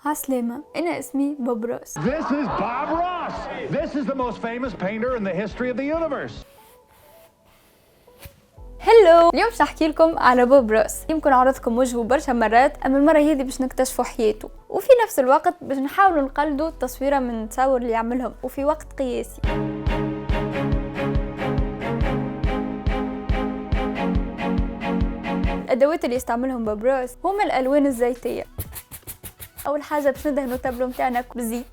عسلامة، أنا اسمي بوب روس. This is Bob Ross. This is the most famous painter in the history of the universe. هلو، اليوم باش نحكي لكم على بوب روس. يمكن عرضكم وجهه برشا مرات، اما المره هذه باش نكتشفوا حياته، وفي نفس الوقت باش نحاولوا نقلدوا التصويره من التصاور اللي يعملهم وفي وقت قياسي. الادوات اللي يستعملهم بوب روس هما الالوان الزيتيه. اول حاجه باش ندهنوا التابلو نتاعنا بالزيت.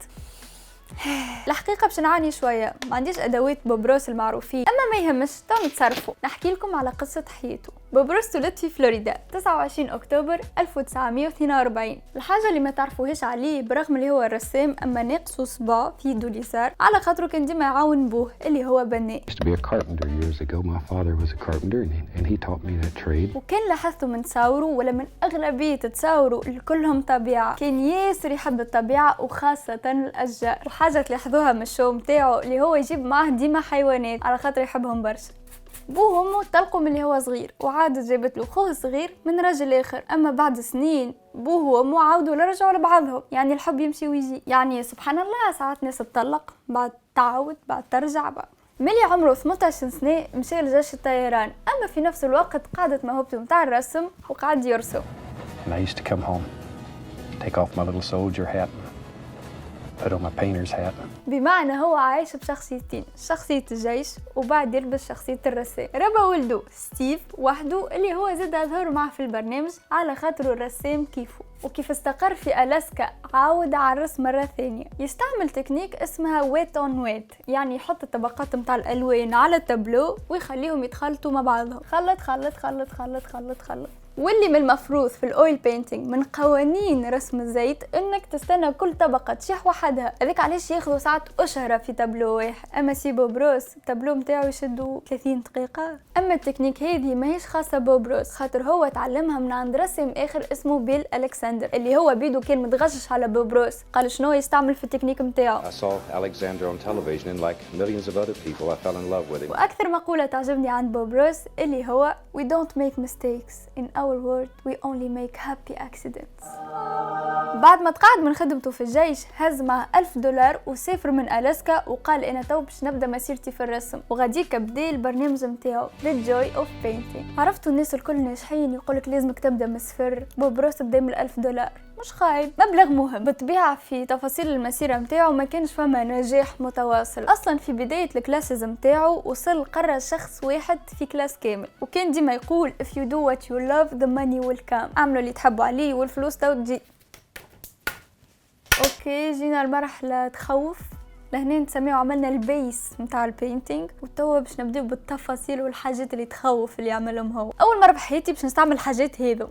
الحقيقه باش نعاني شويه، ما عنديش ادوات بوب روس المعروفين، اما ما يهمش، تو نتصرفوا. نحكي لكم على قصه حياته. بوب روس ولد في فلوريدا 29 اكتوبر 1942. الحاجه اللي ما تعرفوهاش عليه برغم اللي هو الرسام، اما ناقصه صباع في يده اليسار، على خاطره كان ديما يعاون بوه اللي هو بناء. وكان لاحظتوا من تصاوره ولا من اغلبيه تصاوره كلهم طبيعه، كان ياسر يحب الطبيعه وخاصه الاشجار. وحاجه تلاحظوها من الشو متاعو اللي هو يجيب معاه ديما حيوانات على خاطر يحبهم برشا. بوه وامه طلقوا من اللي هو صغير، وعادت جابت له خوه صغير من راجل اخر، اما بعد سنين بوه وامه عاودوا لرجعوا لبعضهم. يعني الحب يمشي ويجي، يعني سبحان الله، ساعات ناس تطلق بعد تعاود بعد ترجع بقى. ملي عمره 18 سنه مشى لجيش الطيران، اما في نفس الوقت قعدت موهبته متاع الرسم وقعد يرسم. I used to come home, take off my little soldier hat, put on my painter's hat. بمعنى هو عايش بشخصيتين، شخصية الجيش وبعد يلبس شخصية الرسام. ربى ولده ستيف وحده اللي هو زاد ظهر معه في البرنامج على خاطر الرسام كيفه. وكيف استقر في ألاسكا عاود على الرسم مرة ثانية. يستعمل تكنيك اسمها ويت اون ويت، يعني يحط الطبقات متاع الألوان على التابلو ويخليهم يتخلطوا مع بعضهم. خلط خلط خلط خلط خلط خلط. واللي من المفروض في الاويل بينتينج من قوانين رسم الزيت انك تستنى كل طبقه تشيح وحدها. هذاك علاش ياخذوا ساعات اشهره في تابلو واحد، اما سي بوب روس التابلو نتاعو يشدوا 30 دقيقه. اما التكنيك هذه ماهيش خاصه بوب روس، خاطر هو تعلمها من عند رسام اخر اسمه بيل الكسندر، اللي هو بيدو كان متغشش على بوب روس. قال شنو يستعمل في التكنيك نتاعو. واكثر مقوله تعجبني عند بوب روس اللي هو we don't make mistakes in our world we only make happy accidents. بعد ما تقاعد من خدمته في الجيش هز معه $1000 وسافر من ألاسكا، وقال انا تو باش نبدا مسيرتي في الرسم، وغاديك بدا البرنامج نتاعو The Joy of Painting. عرفتوا الناس الكل ناجحين يقولك لازمك تبدا من الصفر، بوب روس بدا من $1000، مش خايب، مبلغ مهم. بالطبيعه في تفاصيل المسيره نتاعو ما كانش فما نجاح متواصل، اصلا في بدايه الكلاسز نتاعو وصل قرر شخص واحد في كلاس كامل، وكان ديما يقول if you do what you love the money will come، اعملوا اللي تحبوا عليه والفلوس تو تجي. اوكي، جينا المرحله تخوف، لهنا نسميه عملنا البيس متاع البينتينج، وتوا باش نبداو بالتفاصيل والحاجات اللي تخوف اللي يعملهم هو. اول مره بحياتي باش نستعمل الحاجات هذو.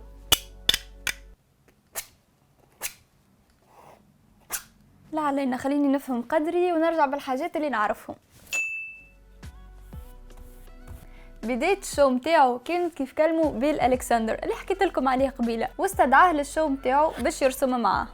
لا علينا، خليني نفهم قدري ونرجع بالحاجات اللي نعرفهم. بداية الشو متاعو كانت كيف كلموا بيل الكسندر اللي حكيت لكم عليه قبيله، واستدعاه للشو متاعو باش يرسم معاه.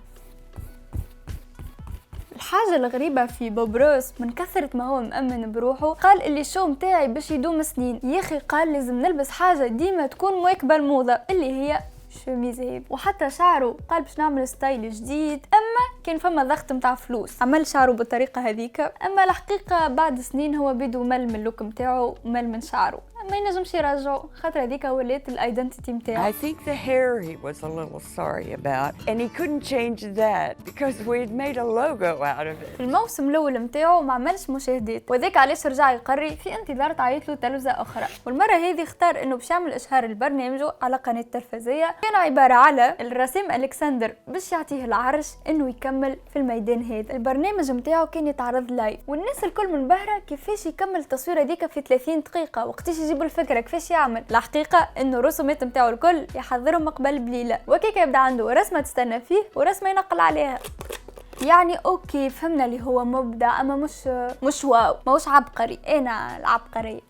الحاجة الغريبة في بوب روس من كثرة ما هو مأمن بروحه، قال اللي الشو متاعي باش يدوم سنين. يا اخي قال لازم نلبس حاجة ديما تكون مواكبة الموضة اللي هي شميز هيك. وحتى شعره قال باش نعمل ستايل جديد، اما كان فما ضغط متاع فلوس عمل شعره بالطريقه هذيك. اما الحقيقه بعد سنين هو بيدو مل من اللوك متاعو ومل من شعره، ما ينجمش يرجعه خاطر هذيك ولات الايدنتيتي متاعو. I think the hair he was a little sorry about and he couldn't change that because we had made a logo out of it. في الموسم الاول متاعو ما عملش مشاهدات، وذاك علاش رجع يقري في انتظار تعيط له تلفزه اخرى. والمره هذه اختار انه باش يعمل اشهار البرنامج على قناه تلفزيونيه، كان عباره على الرسام الكسندر باش يعطيه العرش انه يكمل في الميدان هذا. البرنامج متاعو كان يتعرض لايف، والناس الكل منبهره كيفاش يكمل التصويره ديك في 30 دقيقه، وقتاش يجيب الفكره كيفاش يعمل. الحقيقه انه الرسومات نتاعو الكل يحضرهم قبل بليله، وكيك يبدا عنده رسمه تستنى فيه ورسمه ينقل عليها. يعني اوكي فهمنا اللي هو مبدع، اما مش واو، ماهوش عبقري. انا العبقريه.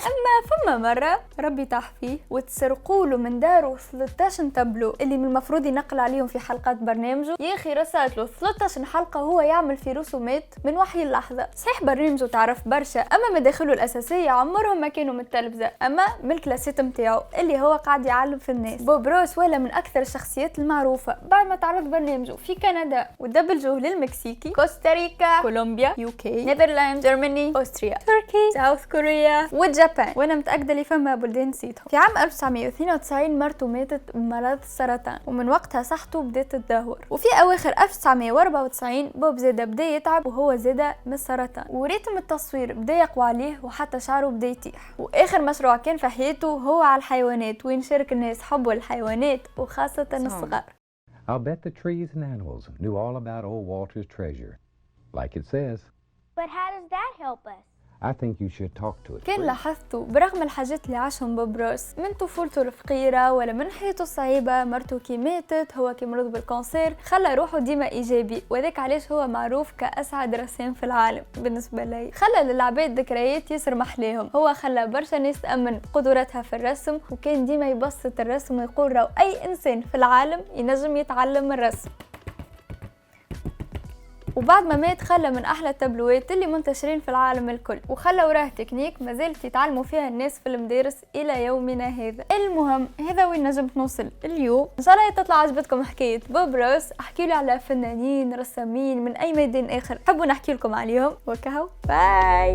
أما فما مرة ربي طاح فيه وتسرقوا له من داره 13 تابلو اللي من المفروض ينقل عليهم في حلقات برنامجه. يا أخي رسالت له 13 حلقة هو يعمل في رسومات من وحي اللحظة. صحيح برنامجه تعرف برشا، أما مداخله الأساسية عمرهم ما كانوا من التلفزة، أما من الكلاسيت متاعه اللي هو قاعد يعلم في الناس. بوب روس ولا من أكثر الشخصيات المعروفة بعد ما تعرض برنامجه في كندا ودبلجوه للمكسيكي، كوستاريكا، كولومبيا، يوكي، نيذرلاند، جرماني، أستريا، تركي، ساوث كوريا واليابان، وأنا متأكدة اللي فما بلدان نسيتهم. في عام 1992 مرته ماتت بمرض السرطان، ومن وقتها صحته بدات تدهور. وفي أواخر 1994 بوب زادا بدا يتعب وهو زادا من السرطان، وريتم التصوير بدا يقوى عليه وحتى شعره بدا يطيح. وآخر مشروع كان في حياته هو على الحيوانات، وين شارك الناس حبوا الحيوانات وخاصة الصغار. I'll bet the trees and animals knew all about old Walter's treasure, like it says. But how does that help us? I think you should talk to it. كان لاحظتوا برغم الحاجات اللي عاشهم بوب روس من طفولته الفقيرة ولا من حياته الصعيبة، مرته كي ماتت، هو كي مرض بالكانسير، خلى روحه ديما إيجابي، وذاك علاش هو معروف كأسعد رسام في العالم بالنسبة لي. خلى للعباد ذكريات ياسر محليهم، هو خلى برشا ناس تأمن قدراتها في الرسم، وكان ديما يبسط الرسم ويقول راهو أي إنسان في العالم ينجم يتعلم الرسم. وبعد ما مات خلى من احلى التابلوات اللي منتشرين في العالم الكل، وخلى وراه تكنيك مازالت يتعلموا فيها الناس في المدارس الى يومنا هذا. المهم هذا وين نجمت نوصل اليوم. ان شاء الله تطلع عجبتكم حكايه بوب روس. احكي لي على فنانين رسامين من اي ميدان اخر حبوا نحكي لكم عليهم، وكهو باي.